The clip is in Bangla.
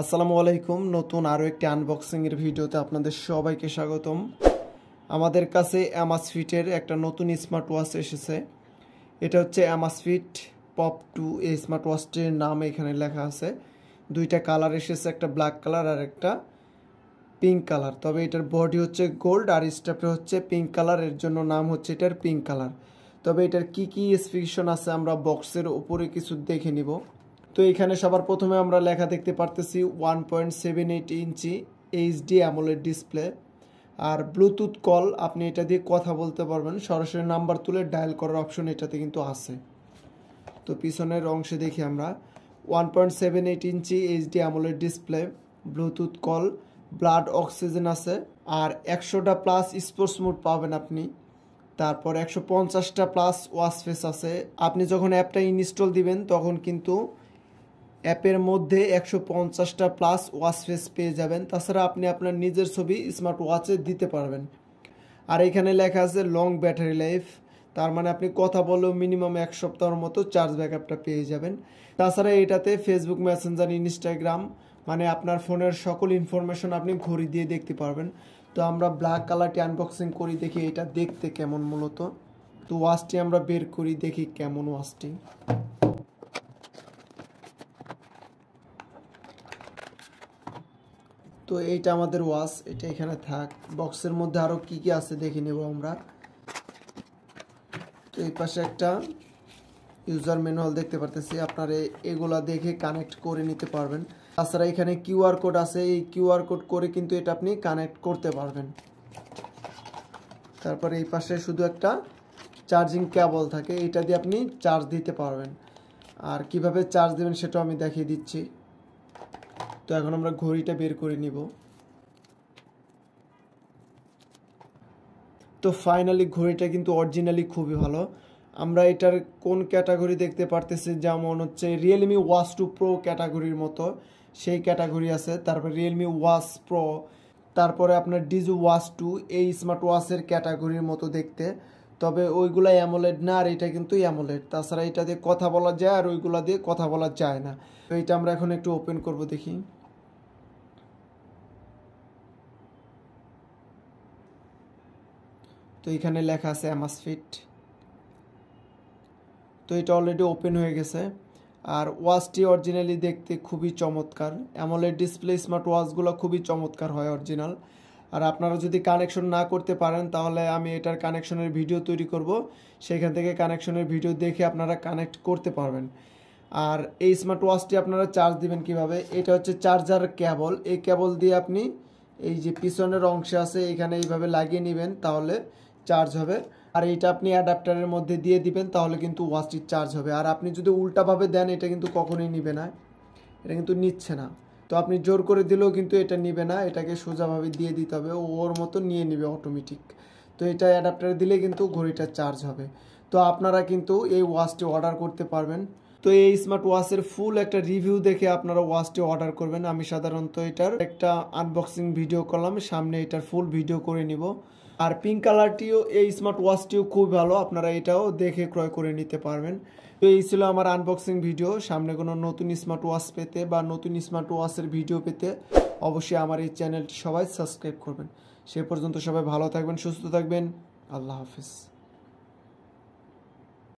আসসালামু আলাইকুম। নতুন আরও একটি আনবক্সিং এর ভিডিওতে আপনাদের সবাইকে স্বাগতম। আমাদের কাছে অ্যামাসফিটের একটা নতুন স্মার্ট ওয়াচ এসেছে। এটা হচ্ছে অ্যামাসফিট পপ 2। এই স্মার্ট ওয়াচটির নাম এখানে লেখা আছে। দুইটা কালার এসেছে, একটা ব্ল্যাক কালার আর একটা পিঙ্ক কালার। তবে এটার বডি হচ্ছে গোল্ড আর স্ট্র্যাপটা হচ্ছে পিঙ্ক কালার, এর জন্য নাম হচ্ছে এটার পিঙ্ক কালার। তবে এটার কি কি স্পেসিফিকেশন আছে আমরা বক্সের উপরে কিছু দেখে নিব। তো এখানে সবার প্রথমে আমরা লেখা দেখতে পারতেছি 1.78 ইঞ্চি এইচডি অ্যামোলেড ডিসপ্লে আর ব্লুটুথ কল, আপনি এটা দিয়ে কথা বলতে পারবেন, সরাসরি নাম্বার তুলে ডায়াল করার অপশন এটাতে কিন্তু আছে। তো পিছনের অংশে দেখি আমরা 1.78 ইঞ্চি HD AMOLED display, Bluetooth call, blood oxygen আছে আর 100টা প্লাস স্পোর্টস মোড পাবেন আপনি। তারপর 150টা প্লাস ওয়াচ ফেস আছে। আপনি যখন অ্যাপটা ইনস্টল দিবেন তখন কিন্তু অ্যাপের মধ্যে 150টা প্লাস ওয়াচ ফেস পেয়ে যাবেন। তাছাড়া আপনি আপনার নিজের ছবি স্মার্ট ওয়াচে দিতে পারবেন। আর এখানে লেখা আছে লং ব্যাটারি লাইফ, তার মানে আপনি কথা বলেও মিনিমাম 1 সপ্তাহের মতো চার্জ ব্যাকআপটা পেয়ে যাবেন। তাছাড়া এটাতে ফেসবুক, মেসেঞ্জার, ইনস্টাগ্রাম মানে আপনার ফোনের সকল ইনফরমেশন আপনি ঘড়ি দিয়ে দেখতে পারবেন। তো আমরা ব্ল্যাক কালারটি আনবক্সিং করি, দেখি এটা দেখতে কেমন মূলত। তো ওয়াচটি আমরা বের করি, দেখি কেমন ওয়াচটি। তো এইটা আমাদের ওয়াচ, এটা এখানে থাক। বক্সের মধ্যে আরও কি কি আছে দেখে নেব আমরা। তো এই পাশে একটা ইউজার ম্যানুয়াল দেখতে পারতেছি, আপনারা এগুলা দেখে কানেক্ট করে নিতে পারবেন। তাছাড়া এখানে কিউআর কোড আছে, এই কিউআর কোড করে কিন্তু এটা আপনি কানেক্ট করতে পারবেন। তারপরে এই পাশে শুধু একটা চার্জিং কেবল থাকে, এটা দিয়ে আপনি চার্জ দিতে পারবেন। আর কিভাবে চার্জ দেবেন সেটাও আমি দেখিয়ে দিচ্ছি। তো এখন আমরা ঘড়িটা বের করে নিব। তো ফাইনালি ঘড়িটা কিন্তু অরিজিনালি খুবই ভালো। আমরা এটার কোন ক্যাটাগরি দেখতে পারতেছি, যেমন হচ্ছে রিয়েলমি ওয়াচ 2 প্রো ক্যাটাগরির মতো সেই ক্যাটাগরি আছে। তারপর রিয়েলমি ওয়াচ প্রো, তারপরে আপনার ডিজো ওয়াচ 2, এই স্মার্ট ওয়াচের ক্যাটাগরির মতো দেখতে। তবে ওইগুলা অ্যামোলেড না, আর এটা কিন্তু অ্যামোলেড। তাছাড়া এটা দিয়ে কথা বলা যায় আর ওইগুলা দিয়ে কথা বলা যায় না। তো এটা আমরা এখন একটু ওপেন করব, দেখি। তো এখানে লেখা আছে অ্যামাসফিট। তো এটা অলরেডি ওপেন হয়ে গেছে। আর ওয়াচটি অরিজিনালি দেখতে খুবই চমৎকার। অ্যামোলেড ডিসপ্লে স্মার্ট ওয়াচগুলো খুবই চমৎকার হয় অরিজিনাল। আর আপনারা যদি কানেকশন না করতে পারেন তাহলে আমি এটার কানেকশনের ভিডিও তৈরি করব, সেখান থেকে কানেকশনের ভিডিও দেখে আপনারা কানেক্ট করতে পারবেন। আর এই স্মার্ট ওয়াচটি আপনারা চার্জ দিবেন কিভাবে, এটা হচ্ছে চার্জার কেবল। এই কেবল দিয়ে আপনি এই যে পিছনের অংশে আছে এখানে এইভাবে লাগিয়ে নেবেন, তাহলে চার্জ হবে। আর এইটা আপনি অ্যাডাপ্টারের মধ্যে দিয়ে দিবেন, তাহলে কিন্তু ওয়াচটি চার্জ হবে। আর আপনি যদি উল্টাভাবে দেন এটা কিন্তু কখনোই নিবে না, এটা কিন্তু নিচ্ছে না। তো আপনি জোর করে দিলেও কিন্তু এটা নিবে না, এটাকে সোজাভাবে দিয়ে দিতে হবে, ওর মতো নিয়ে নিবে অটোমেটিক। তো এটা অ্যাডাপ্টারে দিলে কিন্তু ঘড়িটা চার্জ হবে। তো আপনারা কিন্তু এই ওয়াচটি অর্ডার করতে পারবেন। তো এই স্মার্ট ওয়াচের ফুল একটা রিভিউ দেখে আপনারা ওয়াচটি অর্ডার করবেন। আমি সাধারণত এটার একটা আনবক্সিং ভিডিও করলাম, সামনে এটার ফুল ভিডিও করে নিব। আর পিঙ্ক কালারটিও, এই স্মার্ট ওয়াচটিও খুব ভালো, আপনারা এটাও দেখে ক্রয় করে নিতে পারবেন। তো এই ছিল আমার আনবক্সিং ভিডিও। সামনে কোনো নতুন স্মার্ট ওয়াচ পেতে বা নতুন স্মার্ট ওয়াচের ভিডিও পেতে অবশ্যই আমার এই চ্যানেলটি সবাই সাবস্ক্রাইব করবেন। সে পর্যন্ত সবাই ভালো থাকবেন, সুস্থ থাকবেন। আল্লাহ হাফিজ।